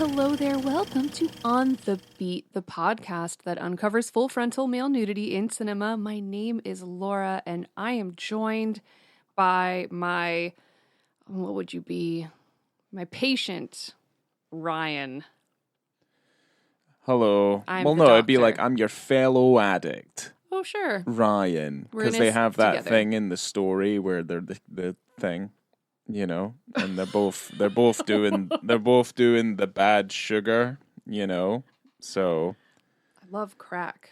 hello there. Welcome to On the Beat, the podcast that uncovers full frontal male nudity in cinema. My name is Laura, and I am joined by my, what would you be? My patient, Ryan. Hello. I'm the it'd be doctor. like, I'm your fellow addict, Oh, sure. Ryan. We're in Because they this have that together. thing in the story where they're the thing, you know, and they're both doing the bad sugar, you know. So I love crack.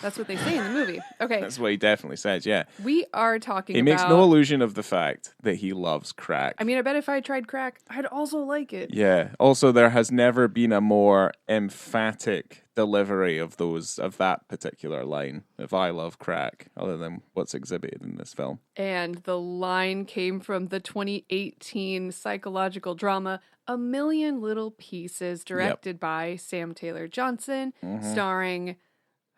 That's what they say in the movie. Okay, that's what he definitely says, yeah. we are talking He about... makes no illusion of the fact that he loves crack. I mean, I bet if I tried crack, I'd also like it. Yeah. Also, there has never been a more emphatic delivery of that particular line of "I love crack," other than what's exhibited in this film. And the line came from the 2018 psychological drama A Million Little Pieces, directed by Sam Taylor Johnson, starring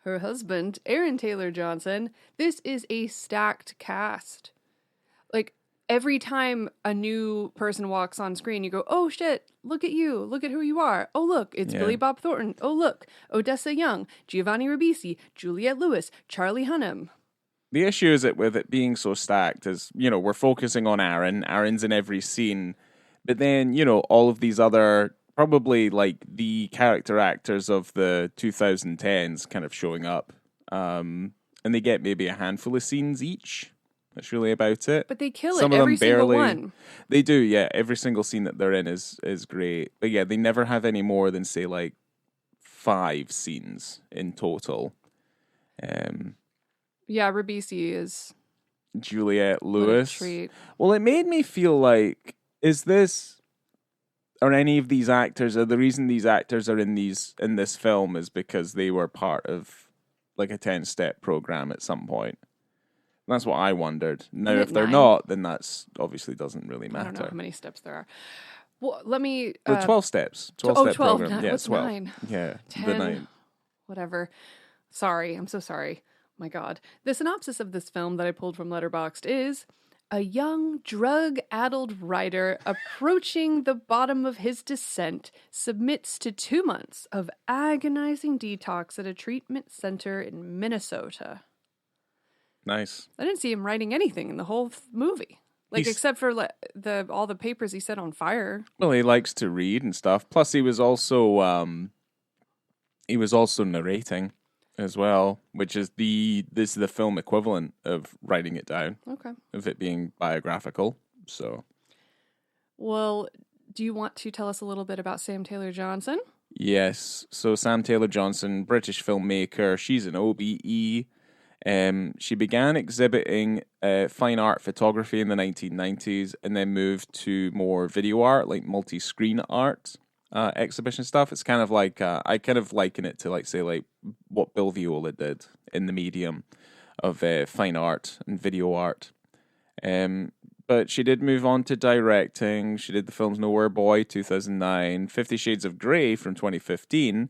her husband, Aaron Taylor Johnson. This is a stacked cast. Like, every time a new person walks on screen, you go, oh shit, look at you. Look at who you are. Oh, look, it's Billy Bob Thornton. Oh, look, Odessa Young, Giovanni Ribisi, Juliette Lewis, Charlie Hunnam. The issue is that with it being so stacked is, you know, we're focusing on Aaron. Aaron's in every scene. But then, you know, all of these other, probably like the character actors of the 2010s kind of showing up. And they get maybe a handful of scenes each. That's really about it. But they kill Some it of every them barely, single one. They do, yeah. Every single scene that they're in is great. But yeah, they never have any more than, say, like 5 scenes in total. Yeah, Ribisi is Juliette what a Lewis. treat. Well, it made me feel like, is this, or any of these actors, or the reason these actors are in this film is because they were part of like a 10-step program at some point. That's what I wondered. Now, Isn't if it they're 9? not, then that's obviously doesn't really I don't know matter. how many steps there are. Well, let me... The 12 steps. 12-step 12. program. Yeah, What's 12. 9? Yeah, 10. the 9. Whatever. Sorry. I'm so sorry. My God. The synopsis of this film that I pulled from Letterboxd is... A young, drug-addled writer approaching the bottom of his descent submits to 2 months of agonizing detox at a treatment center in Minnesota. Nice. I didn't see him writing anything in the whole movie. Except for all the papers he set on fire. Well, he likes to read and stuff. Plus, he was also narrating as well, which is this is the film equivalent of writing it down. Okay. Of it being biographical. So, well, do you want to tell us a little bit about Sam Taylor Johnson? yes. So Sam Taylor Johnson, British filmmaker. She's an OBE. She began exhibiting fine art photography in the 1990s and then moved to more video art, like multi-screen art exhibition stuff. It's kind of like, I kind of liken it to, like, say, like what Bill Viola did in the medium of fine art and video art. But she did move on to directing. She did the films Nowhere Boy, 2009, 50 Shades of Grey from 2015,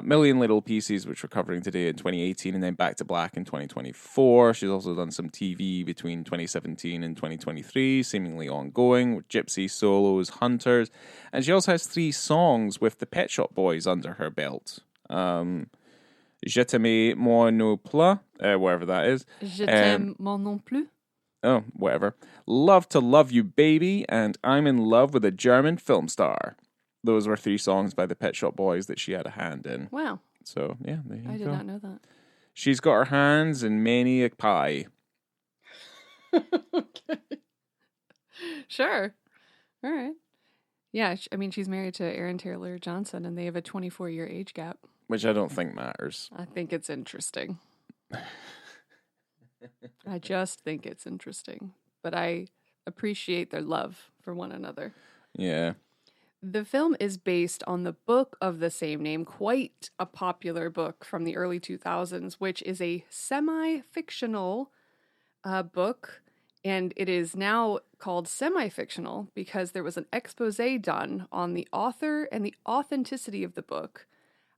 Million Little Pieces, which we're covering today, in 2018, and then Back to Black in 2024. She's also done some TV between 2017 and 2023, seemingly ongoing, with Gypsy, Solos, Hunters, and she also has 3 songs with the Pet Shop Boys under her belt. Je t'aime moi non plus, wherever that is. Je t'aime moi non plus. Oh, whatever. Love to Love You, Baby, and I'm in Love with a German Film Star. Those were 3 songs by the Pet Shop Boys that she had a hand in. Wow. So, yeah, there you go. I did not know that. She's got her hands in many a pie. Okay. Sure. All right. Yeah, I mean, she's married to Aaron Taylor Johnson, and they have a 24-year age gap. Which I don't think matters. I think it's interesting. I just think it's interesting. But I appreciate their love for one another. Yeah. The film is based on the book of the same name, quite a popular book from the early 2000s, which is a semi-fictional book, and it is now called semi-fictional because there was an expose done on the author and the authenticity of the book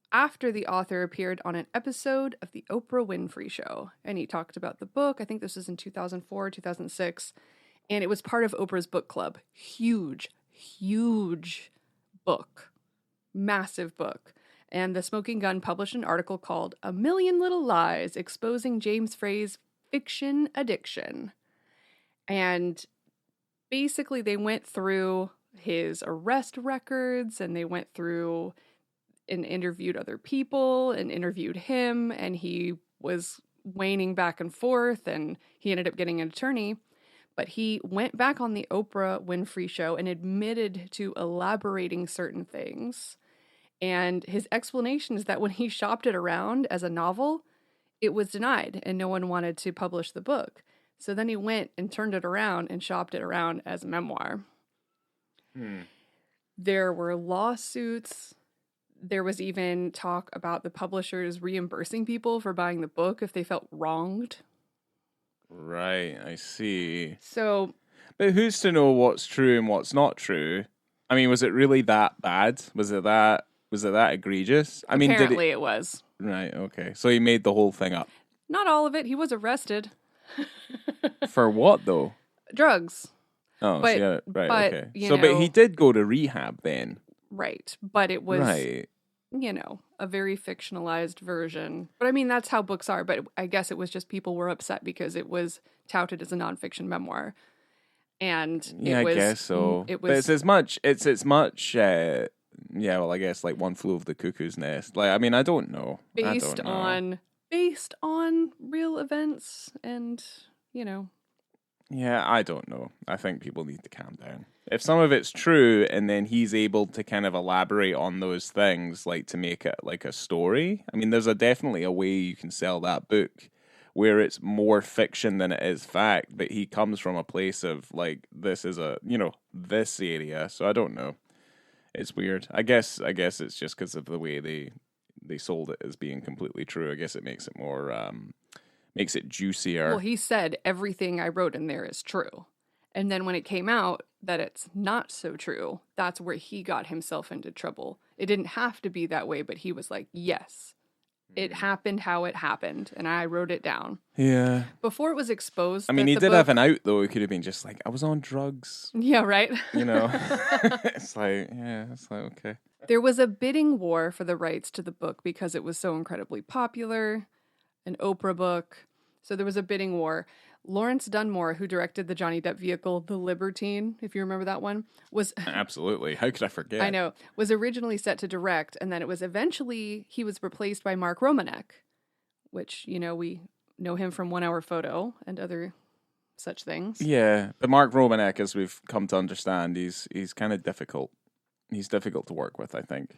after the author appeared on an episode of the Oprah Winfrey Show. And he talked about the book. I think this was in 2004, 2006. And it was part of Oprah's book club. Huge book. Massive book. And the Smoking Gun published an article called "A Million Little Lies Exposing James Frey's Fiction Addiction." And basically they went through his arrest records, and they went through and interviewed other people and interviewed him, and he was waning back and forth, and he ended up getting an attorney. But he went back on the Oprah Winfrey Show and admitted to elaborating certain things. And his explanation is that when he shopped it around as a novel, it was denied and no one wanted to publish the book. So then he went and turned it around and shopped it around as a memoir. There were lawsuits. There was even talk about the publishers reimbursing people for buying the book if they felt wronged. Right, I see. So, but who's to know what's true and what's not true? I mean, was it really that bad? Was it that egregious? I mean, apparently it was. Right, okay. So he made the whole thing up. Not all of it. He was arrested. For what, though? Drugs. Oh, but, yeah, right, but, okay. But he did go to rehab then. Right, but it was, a very fictionalized version. But I mean, that's how books are. But I guess it was just people were upset because it was touted as a nonfiction memoir. And I guess so. But it's as much, I guess like One Flew Over the Cuckoo's Nest. Like, I mean, I don't know. Based on real events and, Yeah, I don't know. I think people need to calm down. If some of it's true and then he's able to kind of elaborate on those things, like to make it like a story. I mean, there's definitely a way you can sell that book where it's more fiction than it is fact, but he comes from a place of like, this is this area. So I don't know. It's weird. I guess it's just because of the way they sold it as being completely true. I guess it makes it more, makes it juicier. Well, he said everything I wrote in there is true. And then when it came out that it's not so true, that's where he got himself into trouble. It didn't have to be that way, but he was like, yes, it happened how it happened. And I wrote it down. Yeah. Before it was exposed. I mean, he did have an out, though. He could have been just like, I was on drugs. Yeah, right. It's like, okay. There was a bidding war for the rights to the book because it was so incredibly popular. An Oprah book. So there was a bidding war. Lawrence Dunmore, who directed the Johnny Depp vehicle, The Libertine, if you remember that one, was... Absolutely. How could I forget? I know. Was originally set to direct, and then it was eventually, he was replaced by Mark Romanek, which, we know him from 1 Hour Photo and other such things. Yeah, but Mark Romanek, as we've come to understand, he's kind of difficult. He's difficult to work with, I think.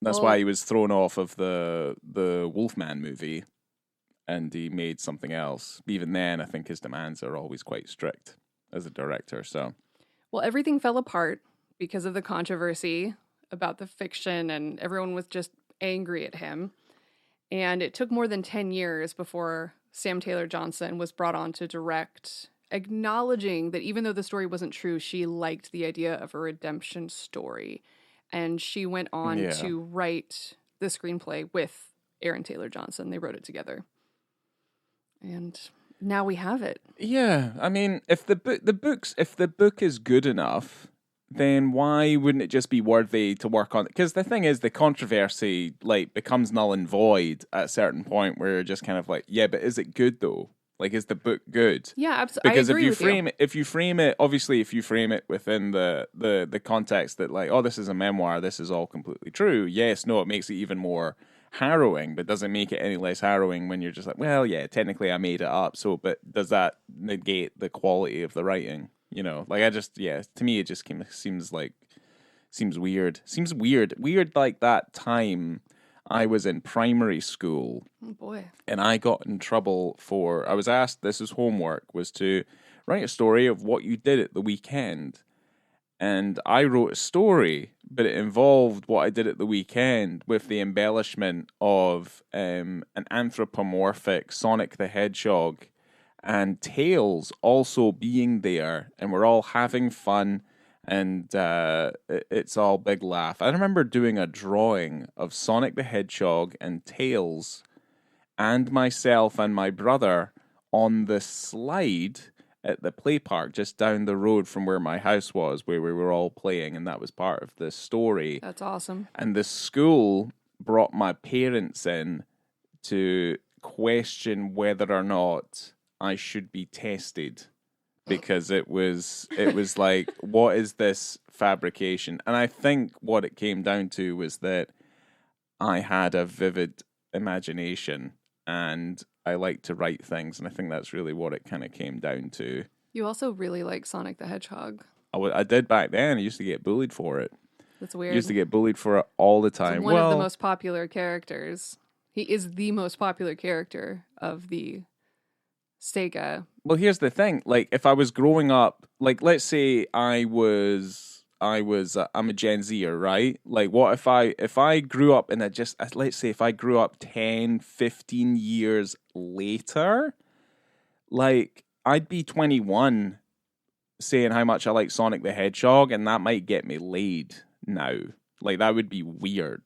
That's why he was thrown off of the Wolfman movie. And he made something else. Even then, I think his demands are always quite strict as a director. So, well, everything fell apart because of the controversy about the fiction, and everyone was just angry at him. And it took more than 10 years before Sam Taylor Johnson was brought on to direct, acknowledging that even though the story wasn't true, she liked the idea of a redemption story. And she went on to write the screenplay with Aaron Taylor Johnson. They wrote it together. And now we have it. Yeah, I mean, if the book is good enough, then why wouldn't it just be worthy to work on it? Because the thing is, the controversy becomes null and void at a certain point where you're just kind of like, yeah, but is it good though? Like, is the book good? Yeah, absolutely. Because if you frame it within the context that like, oh, this is a memoir, this is all completely true. Yes, no, it makes it even more harrowing, but doesn't make it any less harrowing when you're just like, well, yeah, technically I made it up. So, but does that negate the quality of the writing? To me, it just seems weird. Seems weird. Weird like that time I was in primary school. Oh boy. And I got in trouble I was asked, this is homework, was to write a story of what you did at the weekend. And I wrote a story, but it involved what I did at the weekend with the embellishment of an anthropomorphic Sonic the Hedgehog and Tails also being there. And we're all having fun, and it's all big laugh. I remember doing a drawing of Sonic the Hedgehog and Tails and myself and my brother on the slide at the play park just down the road from where my house was, where we were all playing, and that was part of the story. That's awesome. And the school brought my parents in to question whether or not I should be tested, because it was like, what is this fabrication? And I think what it came down to was that I had a vivid imagination and I like to write things, and I think that's really what it kind of came down to. You also really like Sonic the Hedgehog. I did back then. I used to get bullied for it. That's weird. I used to get bullied for it all the time. He's one of the most popular characters. He is the most popular character of the Sega. Well, here's the thing. Like, if I was growing up, like, let's say I'm a Gen Zer, right? Like, what if I grew up in let's say if I grew up 10, 15 years later, like, I'd be 21 saying how much I like Sonic the Hedgehog, and that might get me laid now. Like, that would be weird.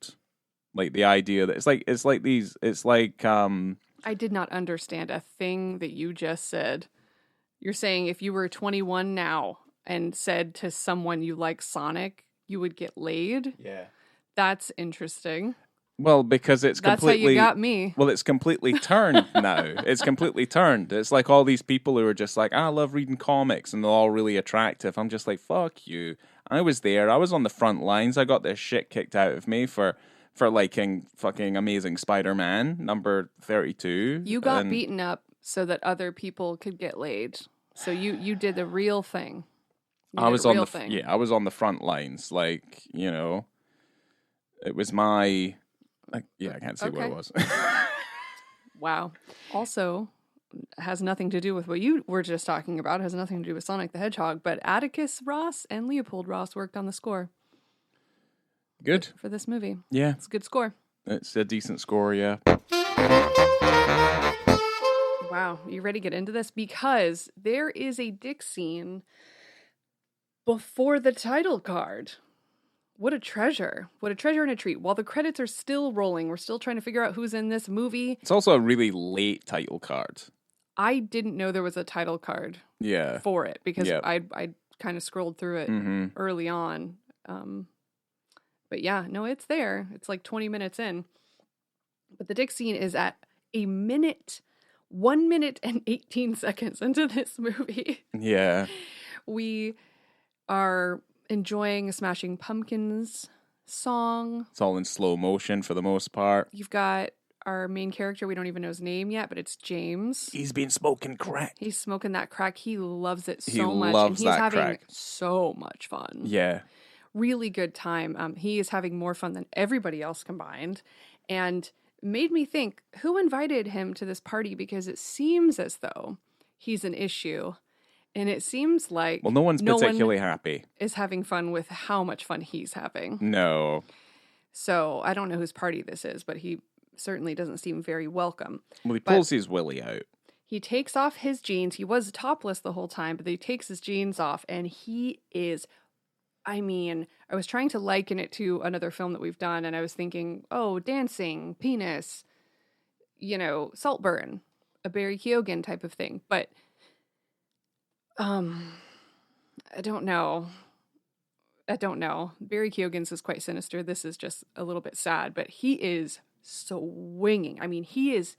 Like, the idea that I did not understand a thing that you just said. You're saying if you were 21 now and said to someone you like Sonic, you would get laid? Yeah. That's interesting. Well, because that's completely... That's how you got me. Well, it's completely turned now. It's completely turned. It's like all these people who are just like, I love reading comics, and they're all really attractive. I'm just like, fuck you. I was there. I was on the front lines. I got this shit kicked out of me for liking fucking Amazing Spider-Man, number 32. You got beaten up so that other people could get laid. So you did the real thing. I was on the front lines. Like, you know, it was my... I can't say what it was. Wow. Also, has nothing to do with what you were just talking about. It has nothing to do with Sonic the Hedgehog. But Atticus Ross and Leopold Ross worked on the score. Good. For this movie. Yeah. It's a good score. It's a decent score, yeah. Wow. You ready to get into this? Because there is a dick scene before the title card. What a treasure. What a treasure and a treat. While the credits are still rolling, we're still trying to figure out who's in this movie. It's also a really late title card. I didn't know there was a title card for it because I kind of scrolled through it early on. But yeah, no, it's there. It's like 20 minutes in. But the dick scene is at 1 minute and 18 seconds into this movie. Yeah. We are enjoying a Smashing Pumpkins song. It's all in slow motion for the most part. You've got our main character. We don't even know his name yet, but it's James. He's been smoking crack. He's smoking that crack. He loves it so much. And he's having so much fun. Yeah. Really good time. He is having more fun than everybody else combined. And made me think, who invited him to this party? Because it seems as though he's an issue. And it seems like no one's particularly happy. Is having fun with how much fun he's having. No. So I don't know whose party this is, but he certainly doesn't seem very welcome. Well, he pulls his willy out. He takes off his jeans. He was topless the whole time, but he takes his jeans off, and he is... I mean, I was trying to liken it to another film that we've done, and I was thinking, oh, dancing, penis, Saltburn, a Barry Keoghan type of thing. But, I don't know. Barry Keoghan's is quite sinister. This is just a little bit sad, but he is swinging. I mean, he is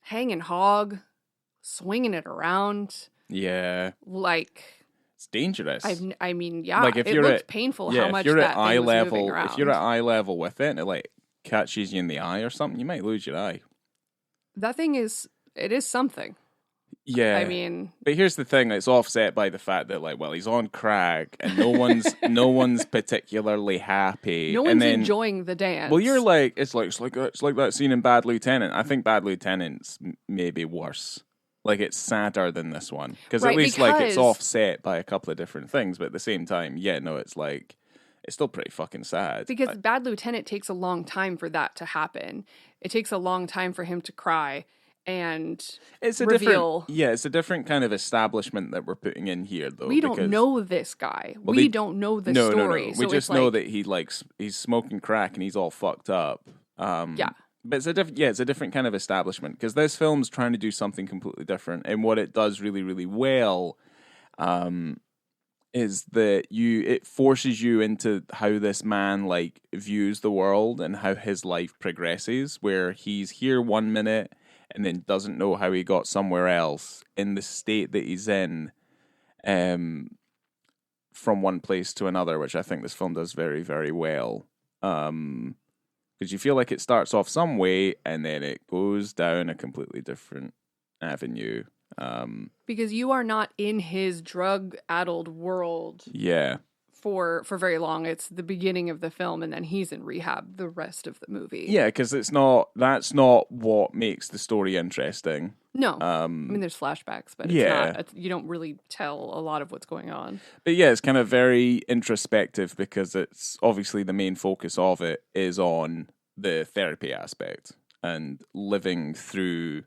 hanging hog, swinging it around. Yeah. Like... It's dangerous. I mean, yeah. Like if it looked painful how much if you're that at eye thing was level, moving around. if you're at eye level with it and it like catches you in the eye or something, you might lose your eye. That thing is something. Yeah. I mean, but here's the thing: it's offset by the fact that he's on crack and no one's particularly happy. No one's enjoying the dance. Well, you're like it's like that scene in Bad Lieutenant. I think Bad Lieutenant's maybe worse. Like, it's sadder than this one. Because at least, it's offset by a couple of different things. But at the same time, it's still pretty fucking sad. Because Bad Lieutenant takes a long time for that to happen. It takes a long time for him to cry and reveal. It's a different kind of establishment that we're putting in here, though. We don't know this guy. We don't know the story. No. We just know that he's smoking crack and he's all fucked up. But it's a different kind of establishment, because this film's trying to do something completely different, and what it does really, really well is that it forces you into how this man like views the world and how his life progresses, where he's here 1 minute and then doesn't know how he got somewhere else in the state that he's in, from one place to another, which I think this film does very, very well. Because you feel like it starts off some way and then it goes down a completely different avenue. Because you are not in his drug-addled world. Yeah. For very long. It's the beginning of the film, and then he's in rehab the rest of the movie. Yeah, because that's not what makes the story interesting. No. I mean, there's flashbacks, but it's not, you don't really tell a lot of what's going on. But yeah, it's kind of very introspective, because it's obviously the main focus of it is on the therapy aspect and living through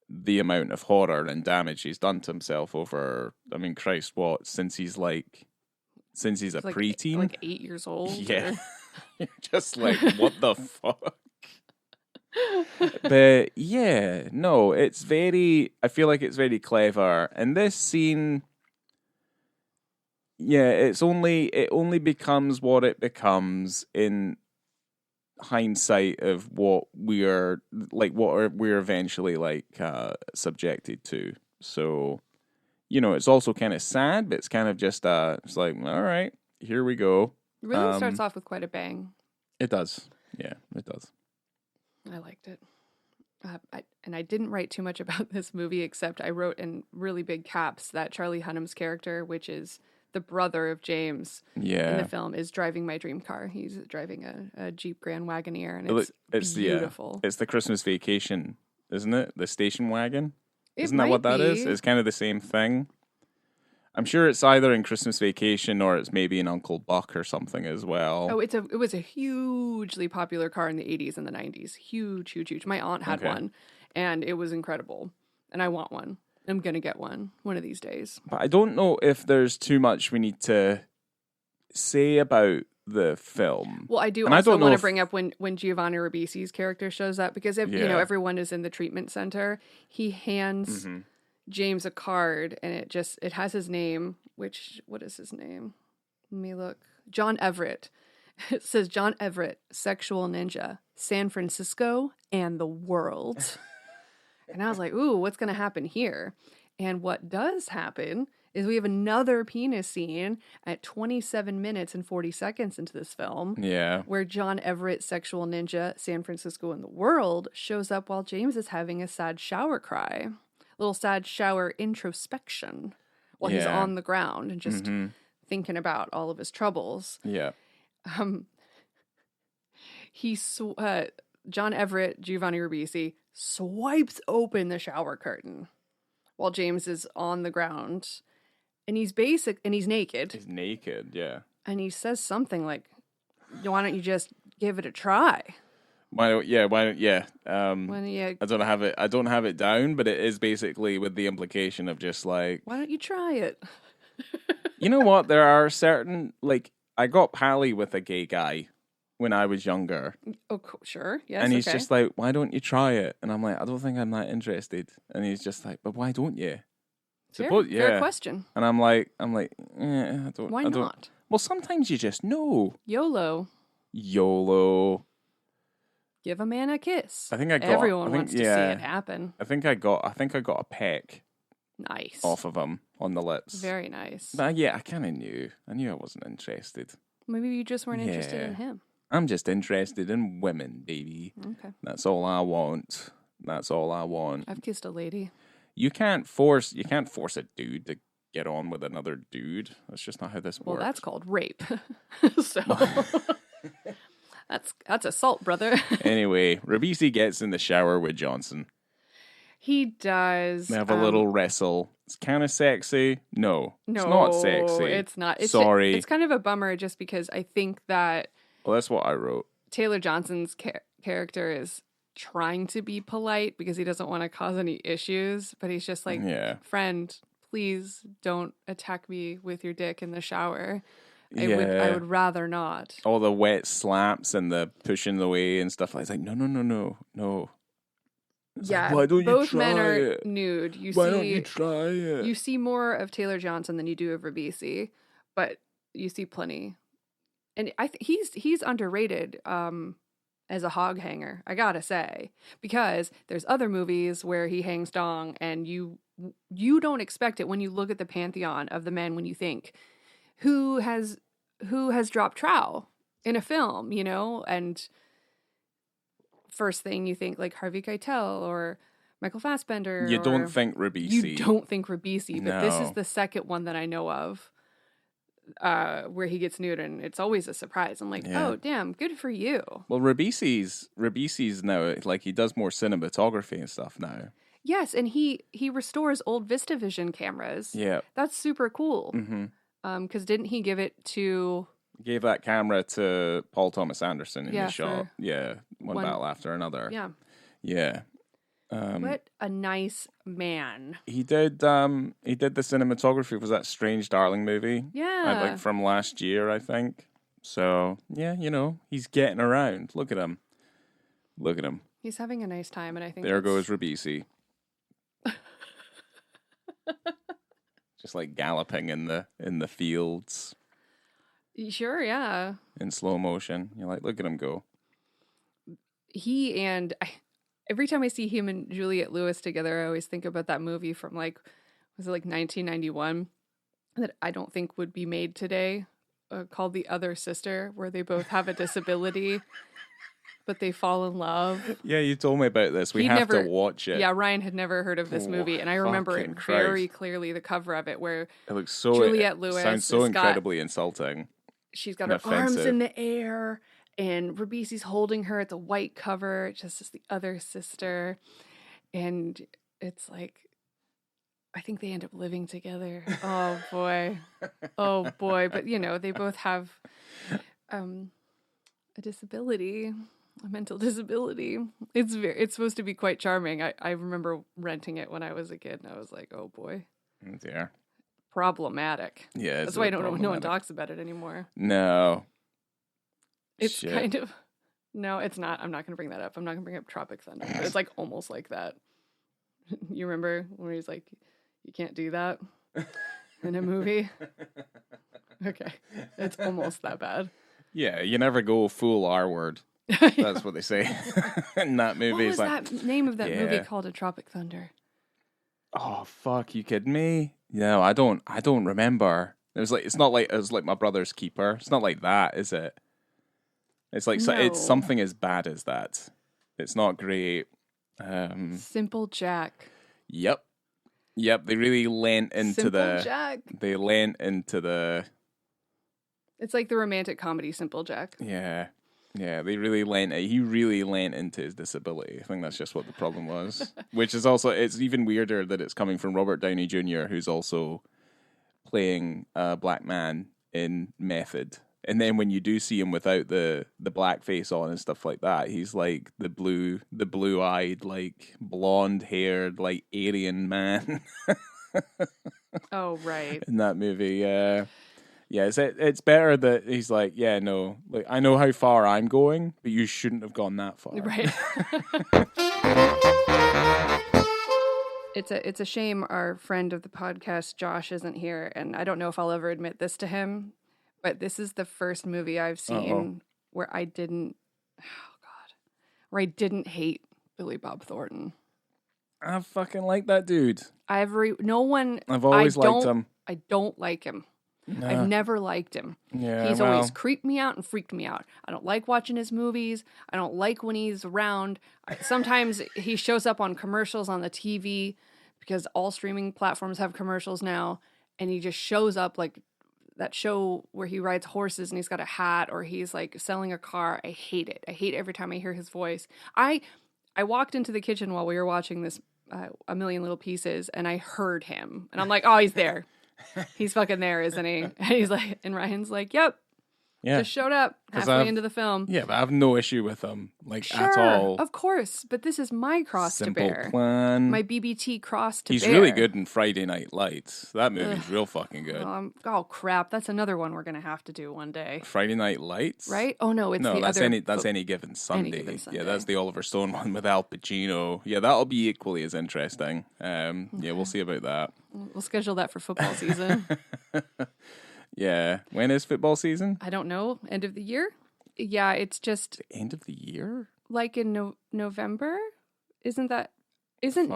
the amount of horror and damage he's done to himself over, I mean, Christ, since he's a preteen? Like 8 years old? Yeah. You're just like, what the fuck? But yeah, no, I feel like it's very clever. And this scene, yeah, it only becomes what it becomes in hindsight of what we're eventually subjected to. So, it's also kind of sad, but it's kind of just it's like, all right, here we go. It really starts off with quite a bang. It does. Yeah, it does. I liked it. I didn't write too much about this movie, except I wrote in really big caps that Charlie Hunnam's character, which is the brother of James in the film, is driving my dream car. He's driving a Jeep Grand Wagoneer, and it's beautiful. It's the Christmas Vacation, isn't it? The station wagon? Isn't that what that is? It's kind of the same thing. I'm sure it's either in Christmas Vacation or it's maybe in Uncle Buck or something as well. Oh, it was a hugely popular car in the 80s and the 90s. Huge, huge, huge. My aunt had one, and it was incredible. And I want one. I'm going to get one of these days. But I don't know if there's too much we need to say about the film. Well, I do also want to bring up when Giovanni Ribisi's character shows up, because everyone is in the treatment center, he hands James a card, and it has his name, what is his name? Let me look. John Everett. It says John Everett, sexual ninja, San Francisco and the world. And I was like, ooh, what's going to happen here? And what does happen is we have another penis scene at 27 minutes and 40 seconds into this film. Yeah. Where John Everett, sexual ninja, San Francisco and the world, shows up while James is having a sad shower cry. Little sad shower introspection while he's on the ground and just thinking about all of his troubles. Yeah. John Everett, Giovanni Ribisi, swipes open the shower curtain while James is on the ground, and he's naked. He's naked, yeah. And he says something like, "Why don't you just give it a try?" I don't have it down, but it is basically with the implication of just like, why don't you try it? You know what? There are certain, I got pally with a gay guy when I was younger. Oh, sure. Yes. And he's just like, why don't you try it? And I'm like, I don't think I'm that interested. And he's just like, but why don't you? Fair question. And I'm like, I don't. Why not? Well, sometimes you just know. YOLO. Give a man a kiss. Everyone wants to see it happen. I think I got a peck. Nice. Off of him on the lips. Very nice. But yeah, I kind of knew. I knew I wasn't interested. Maybe you just weren't interested in him. I'm just interested in women, baby. Okay. That's all I want. I've kissed a lady. You can't force a dude to get on with another dude. That's just not how this works. Well, that's called rape. So that's assault, brother. Anyway, Ribisi gets in the shower with Johnson. He does. They have a little wrestle. It's kind of sexy. No, it's not sexy. It's not. Sorry. It's kind of a bummer just because I think that... Well, that's what I wrote. Taylor Johnson's character is trying to be polite because he doesn't want to cause any issues, but he's just like, friend, please don't attack me with your dick in the shower. I would rather not. All the wet slaps and the pushing away and stuff like that. It's like, no. It's Yeah, like, why don't both you try men are it? nude. Why don't you try it? You see more of Taylor Johnson than you do of Ribisi, but you see plenty. And he's underrated as a hog hanger, I gotta say, because there's other movies where he hangs dong, and you don't expect it when you look at the pantheon of the men when you think who has dropped trowel in a film, you know, and first thing you think like Harvey Keitel or Michael Fassbender. You don't think Ribisi. You don't think Ribisi, but this is No. the second one that I know of where he gets nude, and it's always a surprise. I'm like, oh, damn, good for you. Well, Ribisi's now, like, he does more cinematography and stuff now. Yes, and he restores old VistaVision cameras. Yeah. That's super cool. Mm-hmm. Because didn't he give it to... Gave that camera to Paul Thomas Anderson and he shot, one battle after another. Yeah. Yeah. What a nice man. He did the cinematography. Was that Strange Darling movie? Yeah. Like from last year, I think. So, yeah, you know, he's getting around. Look at him. He's having a nice time, and I think there goes Ribisi. Just like galloping in the fields. Sure, yeah. In slow motion. You're like, look at him go. Every time I see him and Juliette Lewis together, I always think about that movie from was it 1991 that I don't think would be made today, called The Other Sister, where they both have a disability, but they fall in love. Yeah, you told me about this. We have to watch it. Yeah, Ryan had never heard of this movie, and I remember it very clearly, the cover of it, where it looks so Juliette Lewis sounds so incredibly insulting. She's got her arms in the air, and Ribisi's holding her. It's a white cover, just as The Other Sister. And it's like, I think they end up living together. Oh, boy. Oh, boy. But, you know, they both have a disability, a mental disability. It's supposed to be quite charming. I remember renting it when I was a kid, and I was like, oh, boy. Yeah. Problematic. Yeah, that's why no one talks about it anymore. No, it's kind of no, it's not. I'm not going to bring that up. I'm not going to bring up Tropic Thunder. But it's like almost like that. You remember when he's like, "You can't do that in a movie." Okay, it's almost that bad. Yeah, you never go full R word. That's what they say in that movie. What was that name of that movie called? A Tropic Thunder. Oh fuck! You kidding me? No, I don't remember. It was like My Brother's Keeper. It's not like that, is it? It's like it's something as bad as that. It's not great. Simple Jack. Yep. They really lent into Simple Jack. They lent into the. It's like the romantic comedy Simple Jack. Yeah. Yeah, he really lent into his disability. I think that's just what the problem was. Which is also, it's even weirder that it's coming from Robert Downey Jr., who's also playing a black man in Method. And then when you do see him without the blackface on and stuff like that, he's like the blue-eyed, like blonde-haired, like Aryan man. Oh, right. In that movie, yeah. Yeah, it's better that he's like, yeah, no, like I know how far I'm going, but you shouldn't have gone that far. Right. It's a shame our friend of the podcast, Josh, isn't here, and I don't know if I'll ever admit this to him, but this is the first movie I've seen where I didn't hate Billy Bob Thornton. I fucking like that dude. I've always liked him. I don't like him. Nah. I've never liked him. Yeah, he's always creeped me out and freaked me out. I don't like watching his movies. I don't like when he's around. Sometimes he shows up on commercials on the TV because all streaming platforms have commercials now, and he just shows up like that show where he rides horses and he's got a hat, or he's like selling a car. I hate it. I hate every time I hear his voice. I walked into the kitchen while we were watching this A Million Little Pieces, and I heard him, and I'm like, oh, he's there. He's fucking there, isn't he? And he's like, and Ryan's like, yep. Yeah. Just showed up halfway into the film. Yeah, but I have no issue with him, Sure, at all. of course. But this is my cross Simple to bear. plan. My BBT cross to bear. He's really good in Friday Night Lights. That movie's real fucking good. Oh, crap. That's another one we're going to have to do one day. Friday Night Lights? Right? Oh, no, it's the other... That's Any Given Sunday. Any Given Sunday. Yeah, that's the Oliver Stone one with Al Pacino. Yeah, that'll be equally as interesting. Yeah, we'll see about that. We'll schedule that for football season. Yeah. When is football season? I don't know. End of the year? Yeah, it's just... The end of the year? Like in November? Isn't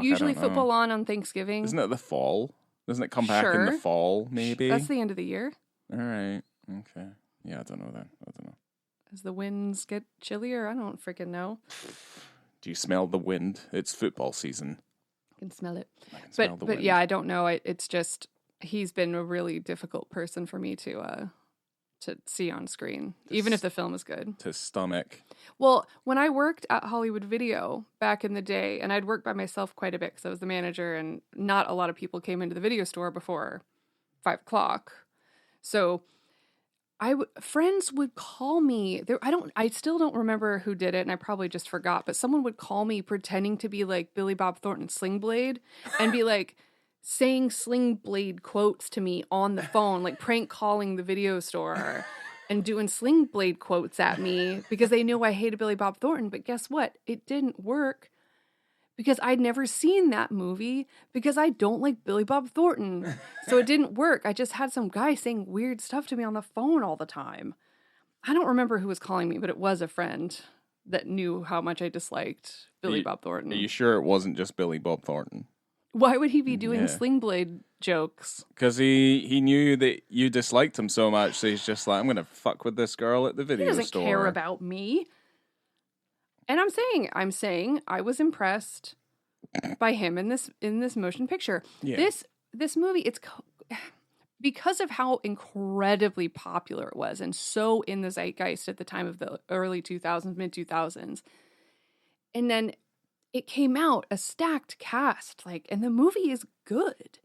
usually football on Thanksgiving? Isn't it the fall? Doesn't it come back in the fall, maybe? That's the end of the year. All right. Okay. Yeah, I don't know then. I don't know. As the winds get chillier? I don't freaking know. Do you smell the wind? It's football season. I can smell it. I can smell the wind. Yeah, I don't know. It's just... He's been a really difficult person for me to see on screen, even if the film is good. To stomach. Well, when I worked at Hollywood Video back in the day, and I'd worked by myself quite a bit because I was the manager, and not a lot of people came into the video store before 5 o'clock. So friends would call me. I still don't remember who did it, and I probably just forgot. But someone would call me pretending to be like Billy Bob Thornton Sling Blade, and be like. Saying Sling Blade quotes to me on the phone, like prank calling the video store and doing Sling Blade quotes at me because they knew I hated Billy Bob Thornton. But guess what? It didn't work because I'd never seen that movie because I don't like Billy Bob Thornton. So it didn't work. I just had some guy saying weird stuff to me on the phone all the time. I don't remember who was calling me, but it was a friend that knew how much I disliked Billy Bob Thornton. Are you sure it wasn't just Billy Bob Thornton? Why would he be doing Sling Blade jokes? Because he knew that you disliked him so much, so he's just like, I'm going to fuck with this girl at the video store. He doesn't care about me. And I'm saying I was impressed by him in this motion picture. Yeah. This movie, it's because of how incredibly popular it was and so in the zeitgeist at the time of the early 2000s, mid 2000s. And then it came out a stacked cast, and the movie is good,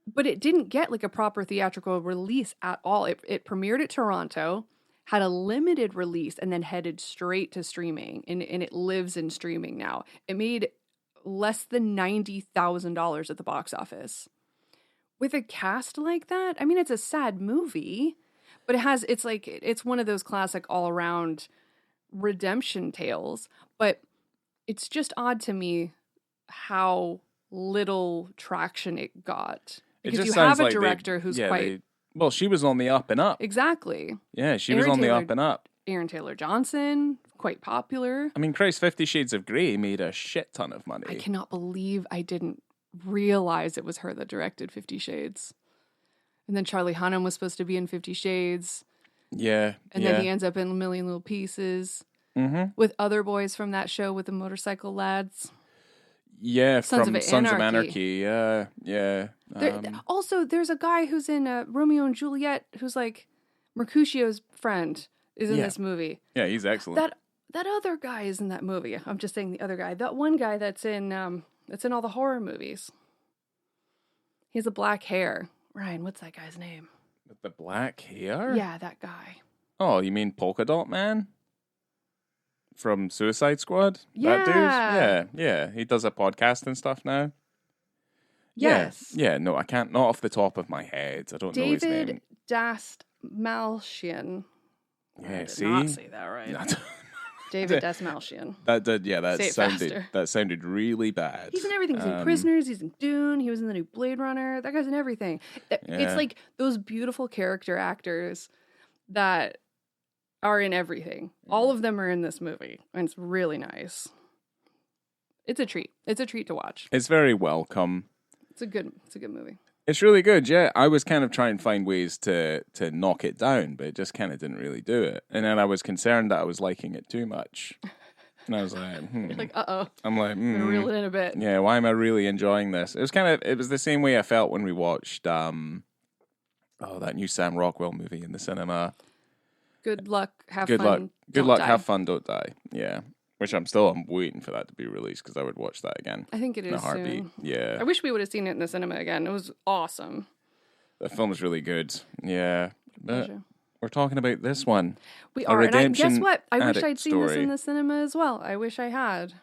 but it didn't get a proper theatrical release at all. It premiered at Toronto, had a limited release, and then headed straight to streaming, and it lives in streaming now. It made less than $90,000 at the box office. With a cast like that, I mean, it's a sad movie, but it's one of those classic all-around redemption tales, but it's just odd to me how little traction it got. Because you have a director who's quite... Well, she was on the up and up. Exactly. Yeah, she was on the up and up. Aaron Taylor Johnson, quite popular. I mean, Christ, 50 Shades of Grey made a shit ton of money. I cannot believe I didn't realize it was her that directed 50 Shades. And then Charlie Hunnam was supposed to be in 50 Shades. Yeah. And then he ends up in A Million Little Pieces. Mm-hmm. With other boys from that show with the motorcycle lads. Yeah, Sons of Anarchy. Yeah. Also, there's a guy who's in Romeo and Juliet who's like Mercutio's friend is in this movie. Yeah, he's excellent. That other guy is in that movie. I'm just saying the other guy. That one guy that's in all the horror movies. He has a black hair. Ryan, what's that guy's name? With the black hair? Yeah, that guy. Oh, you mean Polka Dot Man? From Suicide Squad? Yeah. That dude? Yeah. He does a podcast and stuff now. Yes. Yeah, no, I can't. Not off the top of my head. I don't know his name. David Dastmalchian. Yeah, I did not say that right. David Dastmalchian. That sounded really bad. He's in everything. He's in Prisoners. He's in Dune. He was in the new Blade Runner. That guy's in everything. It's like those beautiful character actors that are in everything. All of them are in this movie, and it's really nice. It's a treat. It's a treat to watch. It's very welcome. It's a good movie. It's really good, yeah. I was kind of trying to find ways to knock it down, but it just kind of didn't really do it. And then I was concerned that I was liking it too much. And I was like, You're like, uh-oh. I'm like, I'm gonna reel it in a bit. Yeah, why am I really enjoying this? It was the same way I felt when we watched that new Sam Rockwell movie in the cinema. Good luck, have fun. Good luck, have fun, don't die. Yeah. Which I'm waiting for that to be released because I would watch that again. I think it is in a heartbeat. Soon. Yeah. I wish we would have seen it in the cinema again. It was awesome. The film is really good. Yeah. But We're talking about this one. We A are. And guess redemption what? I wish addict I'd seen this story. in the cinema as well. I wish I had.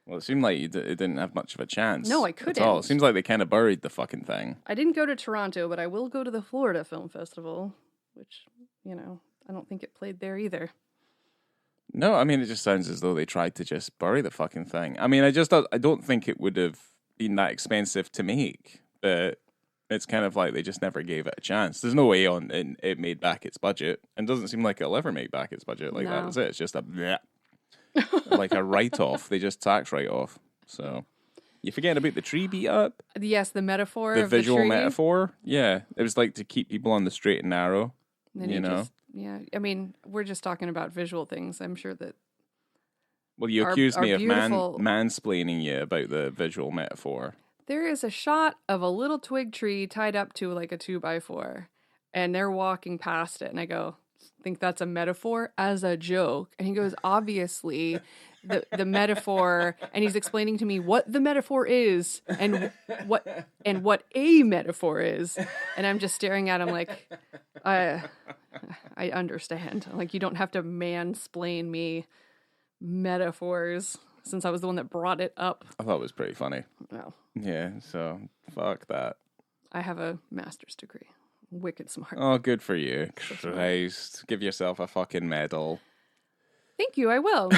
Well, it seemed like it didn't have much of a chance. No, I At all. It couldn't. seems like they kind of buried the fucking thing. I didn't go to Toronto, but I will go to the Florida Film Festival, which, I don't think it played there either. No, I mean, it just sounds as though they tried to just bury the fucking thing. I mean, I don't think it would have been that expensive to make, but it's kind of like they just never gave it a chance. There's no way it made back its budget, and it doesn't seem like it'll ever make back its budget like that, is it? It's just a bleh. Like a write-off. They just tax write-off. So you forgetting about the tree beat up? Yes, the metaphor The of visual the tree. metaphor? Yeah. It was like to keep people on the straight and narrow. Then you know? I mean, we're just talking about visual things. I'm sure that... Well, you accused me of beautiful... mansplaining you about the visual metaphor. There is a shot of a little twig tree tied up to like a 2x4, and they're walking past it, and I go, think that's a metaphor as a joke? And he goes, obviously, the metaphor, and he's explaining to me what the metaphor is and what a metaphor is, and I'm just staring at him like, I understand. Like, you don't have to mansplain me metaphors, since I was the one that brought it up. I thought it was pretty funny. Well, yeah, so fuck that. I have a master's degree. Wicked smart. Oh, good for you. Christ. Give yourself a fucking medal. Thank you, I will.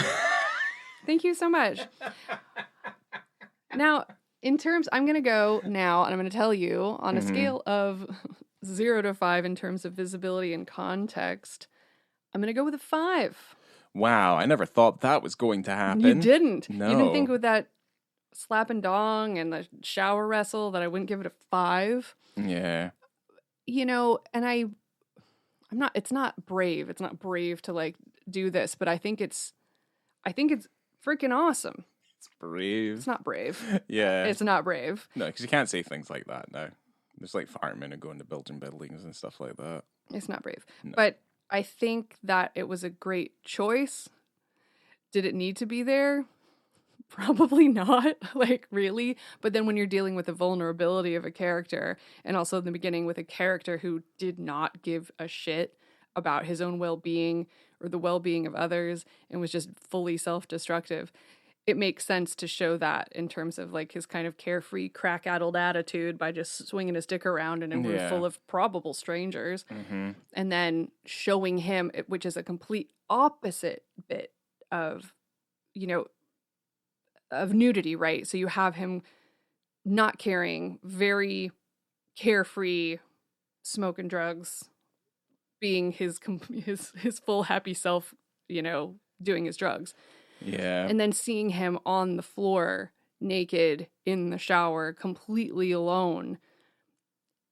Thank you so much. Now, I'm going to go now, and I'm going to tell you, on a scale of 0 to 5 in terms of visibility and context, I'm going to go with a 5. Wow, I never thought that was going to happen. You didn't? No. You didn't think with that slap and dong and the shower wrestle that I wouldn't give it a 5? Yeah. And it's not brave. It's not brave to like do this, but I think it's freaking awesome. It's brave. It's not brave. Yeah. It's not brave. No, because you can't say things like that now. There's like firemen who go into building buildings and stuff like that. It's not brave. No. But I think that it was a great choice. Did it need to be there? Probably not, like, really. But then when you're dealing with the vulnerability of a character, and also in the beginning with a character who did not give a shit about his own well-being or the well-being of others and was just fully self-destructive, it makes sense to show that in terms of like his kind of carefree, crack-addled attitude by just swinging his dick around in a room full of probable strangers. Mm-hmm. And then showing him, which is a complete opposite bit of, of nudity, right? So you have him not caring, very carefree, smoking drugs, being his full happy self, doing his drugs. Yeah. And then seeing him on the floor, naked, in the shower, completely alone.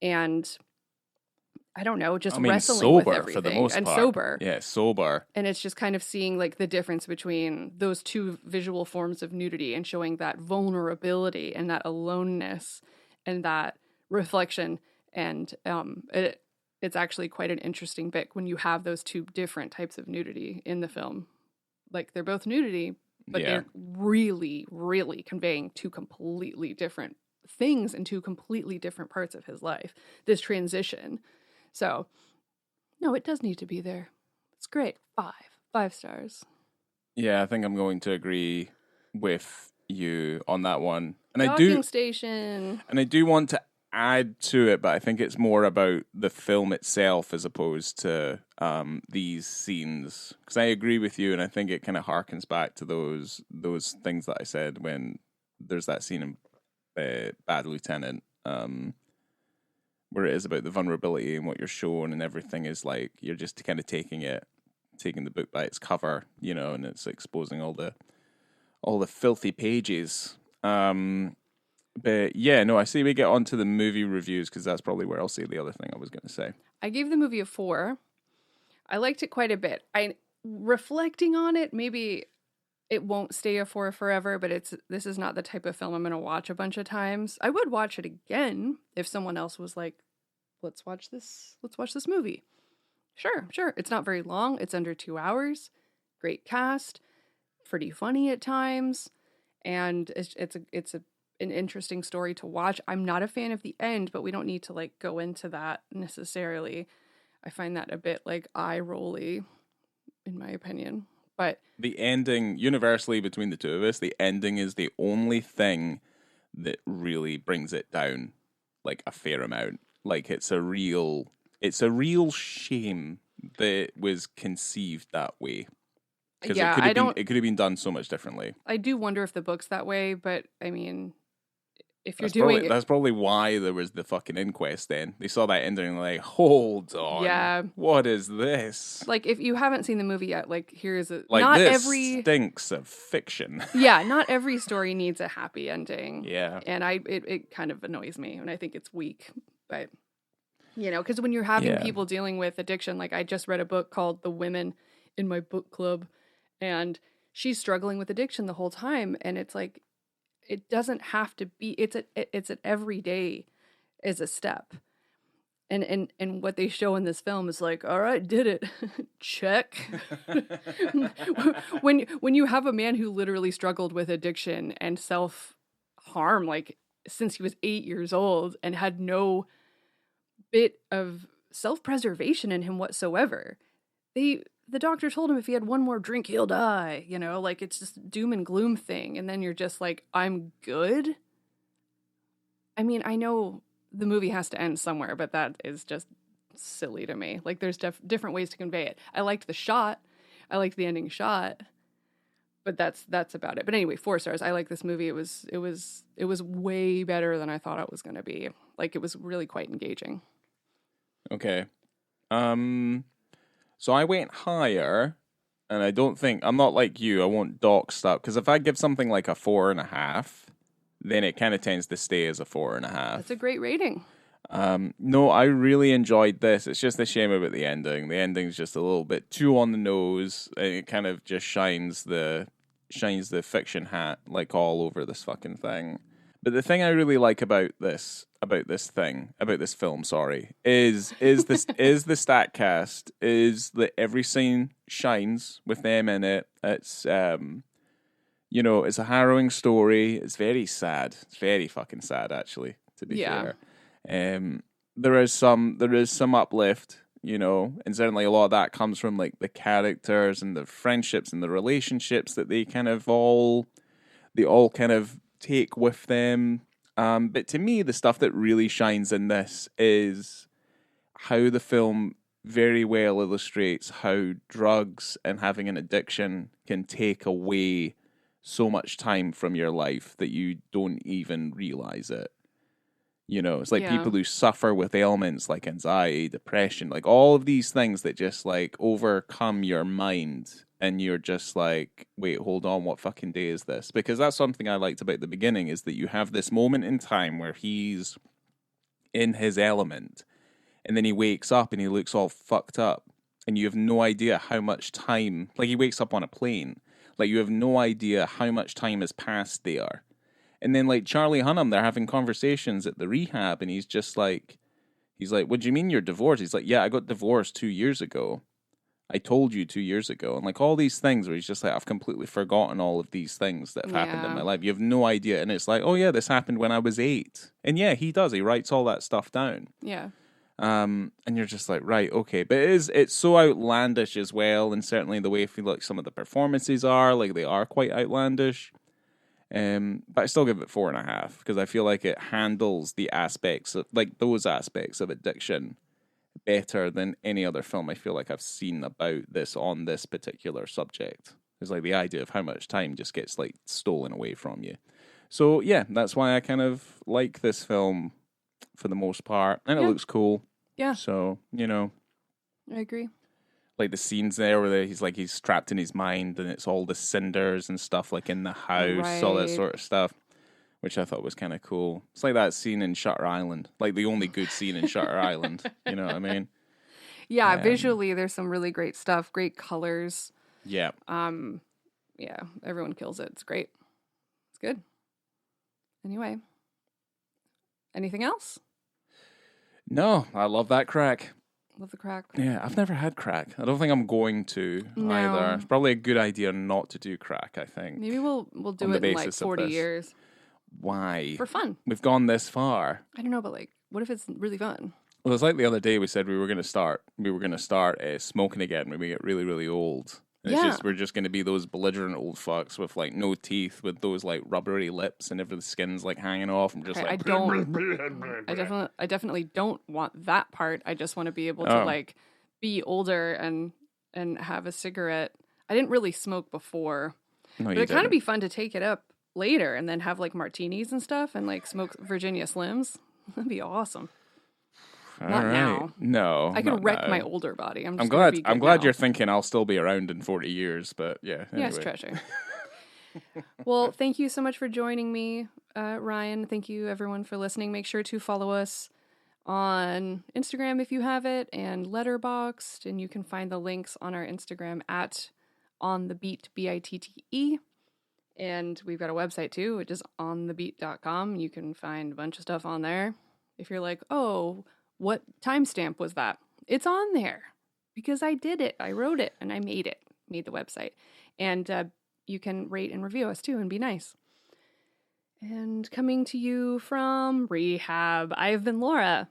And I don't know, just wrestling sober with everything. For the most and part. sober. Yeah, sober. And it's just kind of seeing like the difference between those two visual forms of nudity and showing that vulnerability and that aloneness and that reflection. And it's actually quite an interesting bit when you have those two different types of nudity in the film. Like, they're both nudity, but they're really, really conveying two completely different things and two completely different parts of his life. This transition. So, no, it does need to be there. It's great. 5 stars. Yeah, I think I'm going to agree with you on that one. And Docking station. And I do want to add to it, but I think it's more about the film itself as opposed to these scenes. Because I agree with you, and I think it kind of harkens back to those things that I said when there's that scene in Bad Lieutenant, where it is about the vulnerability and what you're shown, and everything is like you're just kind of taking the book by its cover, and it's exposing all the filthy pages. But yeah, no, I see we get onto the movie reviews because that's probably where I'll say the other thing I was going to say. I gave the movie a 4. I liked it quite a bit. Reflecting on it, maybe it won't stay a 4 forever, but this is not the type of film I'm going to watch a bunch of times. I would watch it again if someone else was like, let's watch this movie. Sure. It's not very long. It's under 2 hours. Great cast. Pretty funny at times. And it's an interesting story to watch. I'm not a fan of the end, but we don't need to like go into that necessarily. I find that a bit like eye-rolly, in my opinion. But the ending, universally between the two of us, the ending is the only thing that really brings it down like a fair amount. Like it's a real shame that it was conceived that way. Because yeah, it could have been done so much differently. I do wonder if the book's that way, but I mean, if you're That's probably why there was the fucking inquest then. They saw that ending and like, hold on. Yeah. What is this? Like, if you haven't seen the movie yet, like, here's a... Like, not this every... stinks of fiction. Yeah, not every story needs a happy ending. Yeah. And it kind of annoys me, and I think it's weak. But, you know, because when you're having people dealing with addiction, like, I just read a book called The Women in My Book Club, and she's struggling with addiction the whole time, and it's like, it doesn't have to be, it's an every day is a step. And what they show in this film is like, all right, did it. Check. when you have a man who literally struggled with addiction and self-harm, like since he was 8 years old and had no bit of self-preservation in him whatsoever, the doctor told him if he had one more drink, he'll die. You know, like it's just doom and gloom thing. And then you're just like, I'm good. I mean, I know the movie has to end somewhere, but that is just silly to me. Like there's different ways to convey it. I liked the shot. I liked the ending shot, but that's about it. But anyway, 4 stars. I like this movie. It was way better than I thought it was going to be. Like it was really quite engaging. Okay. So I went higher, and I'm not like you, I won't dock stuff, because if I give something like a 4.5, then it kind of tends to stay as a 4.5. That's a great rating. No, I really enjoyed this. It's just a shame about the ending. The ending's just a little bit too on the nose, and it kind of just shines the fiction hat like all over this fucking thing. But the thing I really like about this film, is the Statcast, is that every scene shines with them in it. It's it's a harrowing story. It's very sad. It's very fucking sad, actually, to be fair. There is some uplift, and certainly a lot of that comes from like the characters and the friendships and the relationships that they all kind of take with them. But to me, the stuff that really shines in this is how the film very well illustrates how drugs and having an addiction can take away so much time from your life that you don't even realize it. It's like people who suffer with ailments like anxiety, depression, like all of these things that just like overcome your mind. And you're just like, wait, hold on, what fucking day is this? Because that's something I liked about the beginning, is that you have this moment in time where he's in his element, and then he wakes up and he looks all fucked up, and you have no idea how much time, like he wakes up on a plane, like you have no idea how much time has passed there. And then like Charlie Hunnam, they're having conversations at the rehab, and he's like, what do you mean you're divorced? He's like, yeah, I got divorced 2 years ago. I told you 2 years ago. And like all these things where he's just like, I've completely forgotten all of these things that have happened in my life. You have no idea. And it's like, oh yeah, this happened when I was 8. And yeah, he does. He writes all that stuff down. Yeah. And you're just like, right, okay. But it's so outlandish as well. And certainly the way I feel like some of the performances are, like they are quite outlandish. But I still give it 4.5 because I feel like it handles the aspects of like those aspects of addiction better than any other film I feel like I've seen about this on this particular subject. It's like the idea of how much time just gets like stolen away from you. So yeah, that's why I kind of like this film for the most part, and it looks cool. Yeah. So I agree. Like the scenes there where he's trapped in his mind, and it's all the cinders and stuff like in the house, all that sort of stuff, which I thought was kind of cool. It's like that scene in Shutter Island, like the only good scene in Shutter Island. You know what I mean? Yeah, visually there's some really great stuff, great colors. Yeah. Yeah, everyone kills it. It's great. It's good. Anyway, anything else? No, I love that crack. Love the crack. Yeah, I've never had crack. I don't think I'm going to either. It's probably a good idea not to do crack, I think. Maybe we'll do it in like 40 years. Why? For fun. We've gone this far. I don't know, but like, what if it's really fun? Well, it's like the other day we said we were going to start smoking again when we get really, really old. And we're just going to be those belligerent old fucks with like no teeth, with those like rubbery lips, and the skin's like hanging off. And just I definitely don't want that part. I just want to be able to like be older and have a cigarette. I didn't really smoke before, but it'd kind of be fun to take it up later and then have like martinis and stuff and like smoke Virginia Slims. That'd be awesome. Not now. No. I could wreck my older body. I'm glad you're thinking I'll still be around in 40 years, but yeah. Anyway. Yes, treasure. Well, thank you so much for joining me, Ryan. Thank you, everyone, for listening. Make sure to follow us on Instagram if you have it, and Letterboxd, and you can find the links on our Instagram at onthebeat, BITTE. And we've got a website too, which is onthebeat.com. You can find a bunch of stuff on there. If you're like, oh, what timestamp was that? It's on there because I did it. I wrote it and I made the website. And you can rate and review us too and be nice. And coming to you from rehab, I've been Laura.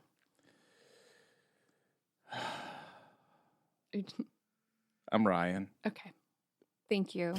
I'm Ryan. Okay. Thank you.